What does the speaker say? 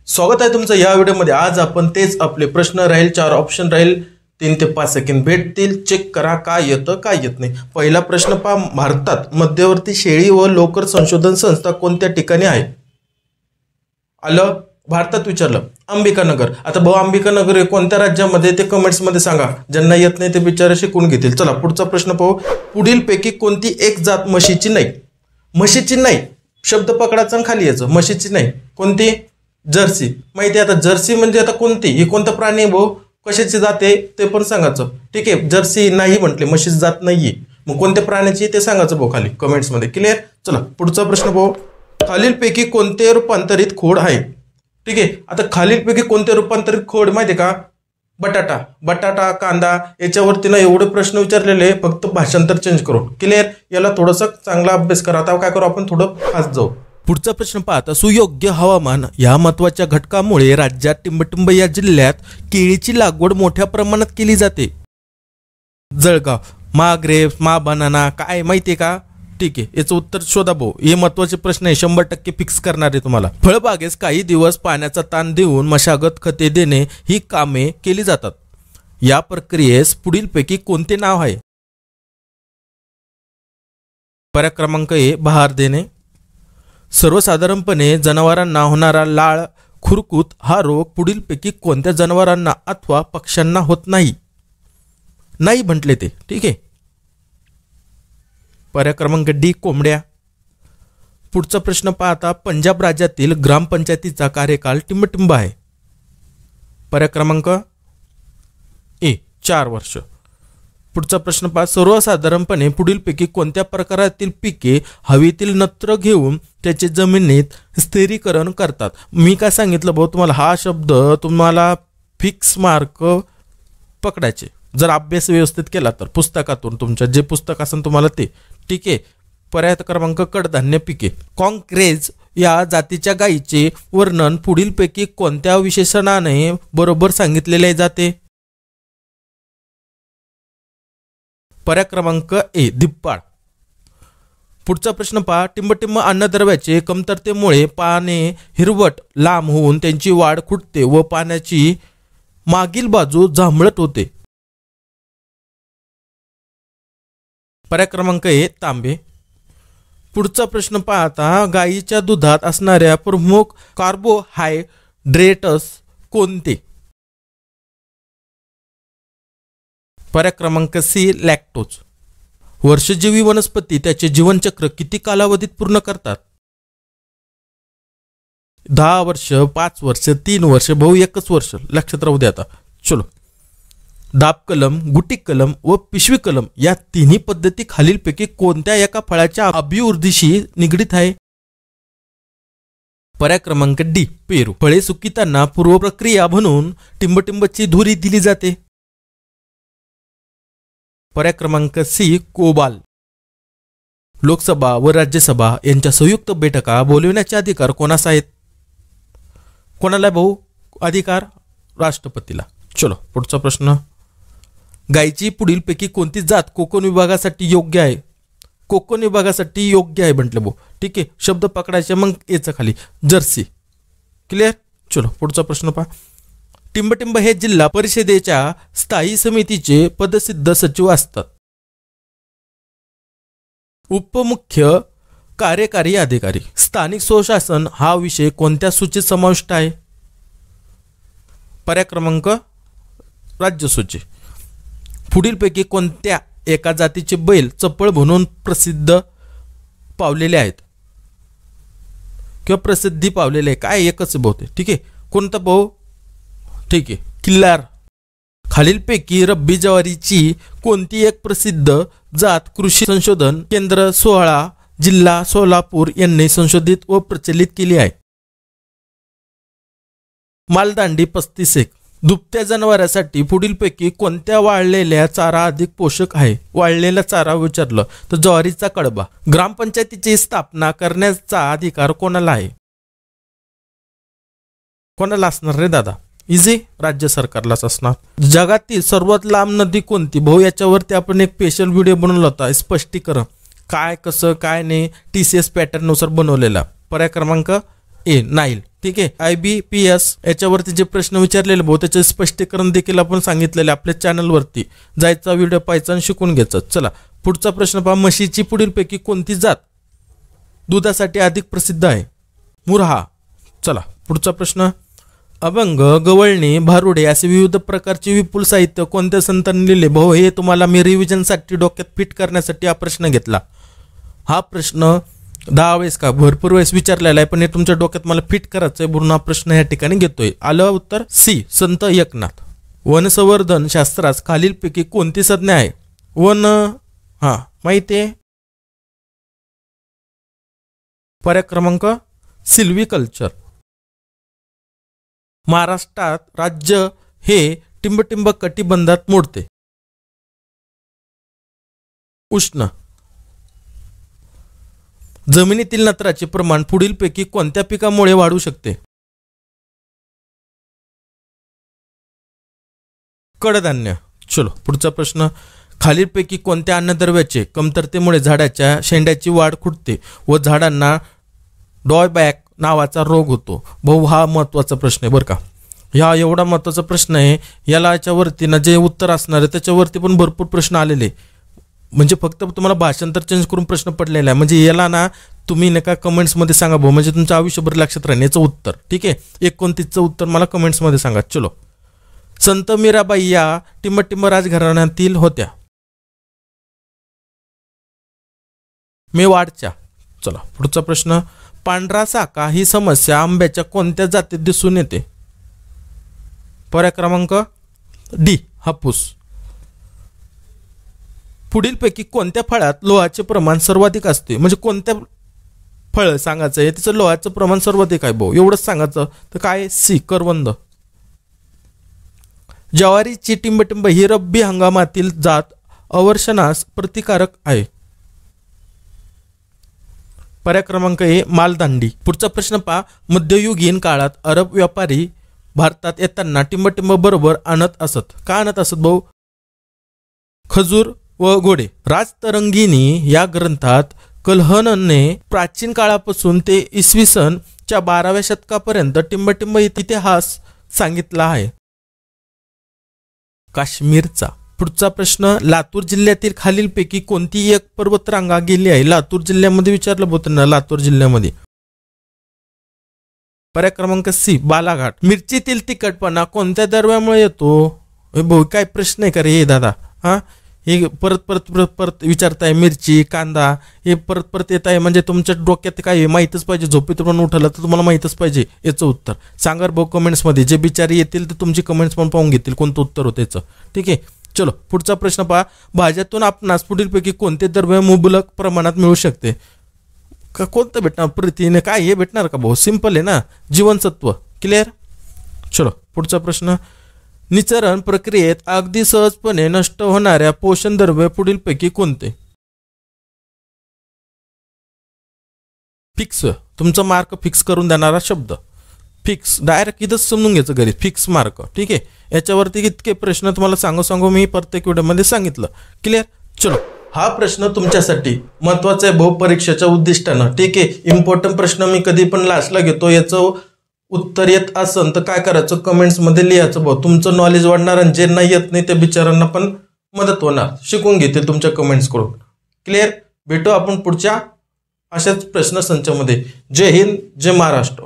स्वागत आहे तुमचं या व्हिडिओमध्ये। आज आपण तेच आपले प्रश्न राहील, 4 ऑप्शन राहील, 3 ते 5 सेकंद भेटतील, चेक करा काय येतं काय येत नाही। पहिला प्रश्न पहा, भारतात मध्यवर्ती शेळी व लोकर संशोधन संस्था कोणत्या ठिकाणी आहे? आलं भारतात विचारलं अंबिकानगर। आता भाऊ अंबिकानगर हे कोणत्या राज्यामध्ये ते कमेंट्स मध्ये सांगा, ज्यांना येत नाही ते बिचारे शिकून घेतील। चला पुढचा प्रश्न पाहू, पुढीलपैकी कोणती एक जात म्हशीची नाही? म्हशीची नाही शब्द पकडायचा खाली यायचं, म्हशीची नाही कोणती? जर्सी। माहिती आहे आता जर्सी म्हणजे आता कोणती, ही कोणता प्राणी आहे भाऊ, कशाची जाते ते पण सांगायचं। ठीक आहे, जर्सी नाही म्हटले, म्हशीची जात नाहीये, मग कोणत्या प्राण्याची ते सांगायचं भाऊ खाली कमेंट्स मध्ये। क्लिअर? चला पुढचा प्रश्न पाहू, खालीलपैकी कोणते रूपांतरित खोड आहे? ठीक आहे, आता खालीलपैकी कोणते रूपांतरित खोड माहिती आहे का? बटाटा, बटाटा, कांदा, याच्यावरती ना एवढे प्रश्न विचारलेले, फक्त भाषांतर चेंज करून। क्लिअर? याला थोडासा चांगला अभ्यास करा। आता काय करू आपण, थोडं फास्ट जाऊ। पुढचा प्रश्न पाहता, सुयोग्य हवामान या महत्वाच्या घटकामुळे राज्यात टिंबटिंब या जिल्ह्यात केळीची लागवड मोठ्या प्रमाणात केली जाते। जळगाव, मा ग्रेप्स, मा बनाना, काय माहितीये का? ठीक आहे, याचं उत्तर शोधा भाऊ। हे महत्वाचे प्रश्न आहे, 100% फिक्स करणार आहे तुम्हाला। फळबागेस काही दिवस पाण्याचा ताण देऊन मशागत खते देणे ही कामे केली जातात। या प्रक्रियेस पुढीलपैकी कोणते नाव आहे? पर्याय क्रमांक ए बहार देणे। सर्वसाधारणपणे जनावरांना होणारा लाळ खुरकूत हा रोग पुढीलपैकी कोणत्या जनावरांना अथवा पक्ष्यांना होत नाही? नाही म्हटले ते। ठीक आहे, पर्याय क्रमांक डी कोंबड्या। पुढचा प्रश्न पाहता, पंजाब राज्यातील ग्रामपंचायतीचा कार्यकाल टिंबटिंब आहे। पर्याय क्रमांक ए 4 वर्ष। पुढचा प्रश्न पहा, सर्वसाधारणपणे पुढीलपैकी कोणत्या प्रकारातील पिके हवेतील नत्र घेऊन त्याचे जमिनीत स्थिरीकरण करतात? मी काय सांगितलं भाऊ तुम्हाला, हा शब्द तुम्हाला फिक्स मार्क पकडायचे जर अभ्यास व्यवस्थित केला तर, पुस्तकातून तुमच्या जे पुस्तक असेल तुम्हाला ते। ठीक आहे, पर्याय क्रमांक कडधान्य पिके। कॉंक्रेज या जातीच्या गायीचे वर्णन पुढीलपैकी कोणत्या विशेषणाने बरोबर सांगितलेले जाते? पर्याय क्रमांक ए दिप्पाळ। पुढचा प्रश्न पहा, टिंबटिंब अन्नद्रव्याचे कमतरतेमुळे पाने हिरवट लांब होऊन त्यांची वाढ खुंटते व पाण्याची मागील बाजू जांभळट होते। पर्याय क्रमांक ए तांबे। पुढचा प्रश्न पाहता, गायीच्या दुधात असणाऱ्या प्रमुख कार्बोहायड्रेट्स कोणते? पर्याय क्रमांक सी लॅक्टोज। वर्षजीवी वनस्पती त्याचे जीवनचक्र किती कालावधीत पूर्ण करतात? 10 वर्ष, 5 वर्ष, 3 वर्ष, भाऊ 1 वर्ष। लक्षात राहू द्या आता। चलो, दाब कलम, गुटी कलम व पिशवी कलम या तिन्ही पद्धती खालीलपैकी कोणत्या एका फळाच्या अभिवृद्धीशी निगडीत आहे? पर्याय क्रमांक डी पेरू। फळे सुकितांना पूर्वप्रक्रिया म्हणून टिंबटिंबची धुरी दिली जाते। पर्याय क्रमांक सी कोबाल। लोकसभा व राज्यसभा यांच्या संयुक्त बैठका बोलविण्याचे अधिकार कोणास आहेत? कोणाला भाऊ अधिकार? राष्ट्रपतीला। चलो पुढचा प्रश्न, गायीची पुढीलपैकी कोणती जात कोकण विभागासाठी योग्य आहे? कोकण विभागासाठी योग्य आहे म्हटलं भाऊ। ठीक आहे, शब्द पकडायचे, मग याचं खाली जर्सी। क्लिअर? चलो पुढचा प्रश्न पहा, टिंबटिंब हे जिल्हा परिषदेच्या स्थायी समितीचे पदसिद्ध सचिव असतात। उपमुख्य कार्यकारी अधिकारी। स्थानिक स्वशासन हा विषय कोणत्या सूचीत समाविष्ट आहे? पर्याय क्रमांक राज्य सूची। पुढीलपैकी कोणत्या एका जातीचे बैल चपळ म्हणून प्रसिद्ध पावलेले आहेत किंवा प्रसिद्धी पावलेले आहे? काय एकच बहुतेक। ठीक आहे, कोणता भाऊ? ठीक आहे, किल्लार। खालीलपैकी रब्बी ज्वारीची कोणती एक प्रसिद्ध जात कृषी संशोधन केंद्र 16 जिल्हा सोलापूर यांनी संशोधित व प्रचलित केली आहे? मालदांडी 35 दुभत्या जनावरांसाठी पुढीलपैकी कोणत्या वाळलेल्या चारा अधिक पोषक आहे? वाळलेला चारा विचारलं तर ज्वारीचा कडबा। ग्रामपंचायतीची स्थापना करण्याचा अधिकार कोणाला आहे? कोणाला असणार रे दादा? इझी, राज्य सरकारलाच असणार। जगातील सर्वात लांब नदी कोणती? भाऊ याच्यावरती आपण एक स्पेशल व्हिडिओ बनवला होता, स्पष्टीकरण काय कसं काय नाही TCS पॅटर्न नुसार बनवलेला। पर्याय क्रमांक ए नाईल. ठीक आहे. IBPS याच्यावरती जे प्रश्न विचारलेले भाऊ त्याचे स्पष्टीकरण देखील आपण सांगितलेले आपल्या चॅनलवरती. जायचा व्हिडिओ पाहायचा आणि शिकून घ्यायचा. चला पुढचा प्रश्न पहा. म्हशीची पुढीलपैकी कोणती जात दुधासाठी अधिक प्रसिद्ध आहे? मुर्हा. चला पुढचा प्रश्न. अभंग, गवळणी, भारुडे असे विविध प्रकारचे विपुल साहित्य कोणत्या संतांनी लिहिले? भाऊ हे तुम्हाला मी रिव्हिजनसाठी डोक्यात फिट करण्यासाठी हा प्रश्न घेतला. हा प्रश्न 10 वेळेस का भरपूर वेळेस विचारलेला आहे, पण हे तुमच्या डोक्यात मला फिट करायचं आहे म्हणून हा प्रश्न या ठिकाणी घेतोय. आलं उत्तर सी संत एकनाथ. वनसंवर्धन शास्त्रास खालीलपैकी कोणती संज्ञा आहे? वन माहिती आहे. पर्याय क्रमांक सिल्व्हिकल्चर. महाराष्ट्रात राज्य हे टिंबटिंब कटिबंधात मोडते. उष्ण. जमिनीतील नत्राचे प्रमाण पुढीलपैकी कोणत्या पिकामुळे वाढू शकते? कडधान्य. चलो पुढचा प्रश्न. खालीलपैकी कोणत्या अन्नद्रव्याचे कमतरतेमुळे झाडाच्या शेंड्याची वाढ खुंटते व झाडांना डॉयबॅक नावाचा रोग होतो? भाऊ हा महत्वाचा प्रश्न आहे बरं का. हा एवढा महत्वाचा प्रश्न आहे. याच्यावरती ना जे उत्तर असणार आहे त्याच्यावरती पण भरपूर प्रश्न आलेले. म्हणजे फक्त तुम्हाला भाषांतर चेंज करून प्रश्न पडलेला आहे. म्हणजे याला ना तुम्ही नका कमेंट्समध्ये सांगा भाऊ, म्हणजे तुमच्या आयुष्यभर लक्षात राहील याचं उत्तर. ठीक आहे. 29चं उत्तर मला कमेंट्समध्ये सांगा. चलो. संत मीराबाई या टिंबटिंब राजघराण्यातील होत्या. मेवाडच्या. चला पुढचा प्रश्न. पांढरा साका ही समस्या आंब्याच्या कोणत्या जातीत दिसून येते? पर्याय क्रमांक डी हापूस. पुढीलपैकी कोणत्या फळात लोहाचे प्रमाण सर्वाधिक असते? म्हणजे कोणत्या फळ सांगायचं आहे तिचं लोहाचं प्रमाण सर्वाधिक आहे भाऊ, एवढंच सांगायचं. तर काय? सी करवंद. ज्वारीची टिंबटिंब ही रब्बी हंगामातील जात अवर्षणास प्रतिकारक आहे. पर्याय क्रमांक ए मालदांडी. पुढचा प्रश्न पहा. मध्ययुगीन काळात अरब व्यापारी भारतात येताना टिंबटिंब बरोबर आणत असत. का आणत असत भाऊ? खजूर व घोडे. राजतरंगिणी या ग्रंथात कल्हणने प्राचीन काळापासून ते इसवी सनच्या 12व्या शतकापर्यंत टिंबटिंब इतिहास सांगितला आहे. काश्मीरचा. पुढचा प्रश्न. लातूर जिल्ह्यातील खालीलपैकी कोणती एक पर्वतरांगा गेली आहे? लातूर जिल्ह्यामध्ये विचारलं होतं ना. लातूर जिल्ह्यामध्ये पर्याय क्रमांक सी बालाघाट. मिरचीतील तिखटपणा कोणत्या द्रव्यामुळे येतो? भाऊ काय प्रश्न आहे का रे दादा. हे परत परत परत परत विचारताय. मिरची, कांदा हे परत परत येत आहे, म्हणजे तुमच्या डोक्यात काय माहीतच पाहिजे. झोपेतून उठलं तर तुम्हाला माहीतच पाहिजे याचं उत्तर. सांगा भाऊ कमेंट्समध्ये. जे बिचारी येतील तर तुमची कमेंट्स पण पाहून घेतील कोणतं उत्तर होतं याचं. ठीक आहे. चलो पुढचा प्रश्न पहा. भाज्यातून आपणास पुढीलपैकी कोणते द्रव्य मुबलक प्रमाणात मिळू शकते? का कोणतं भेटणार? प्रथिने काय हे भेटणार का भाऊ? सिंपल आहे ना. जीवनसत्व. क्लिअर. चलो पुढचा प्रश्न. निचरण प्रक्रियेत अगदी सहजपणे नष्ट होणाऱ्या पोषण द्रव्य पुढीलपैकी कोणते? फिक्स. तुमचा मार्क फिक्स करून देणारा शब्द फिक्स. डायरेक्ट इथंच समजून घ्यायचं घरी. Fix mark. ठीक आहे. याच्यावरती इतके प्रश्न तुम्हाला सांगू मी प्रत्येक व्हिडिओमध्ये सांगितलं. क्लिअर. चलो हा प्रश्न तुमच्यासाठी महत्वाचा आहे भाऊ परीक्षेच्या उद्दिष्टानं. ठीक आहे. इम्पॉर्टंट प्रश्न मी कधी पण लास्टला घेतो. याचं उत्तर येत असेल तर काय करायचं? कमेंट्समध्ये लिहायचं भाऊ. तुमचं नॉलेज वाढणार आणि जे नाही येत नाही त्या बिचारांना पण मदत होणार. शिकून घेतील तुमच्या कमेंट्स करून. क्लिअर. भेटू आपण पुढच्या अशाच प्रश्न संचामध्ये. जय हिंद, जय महाराष्ट्र.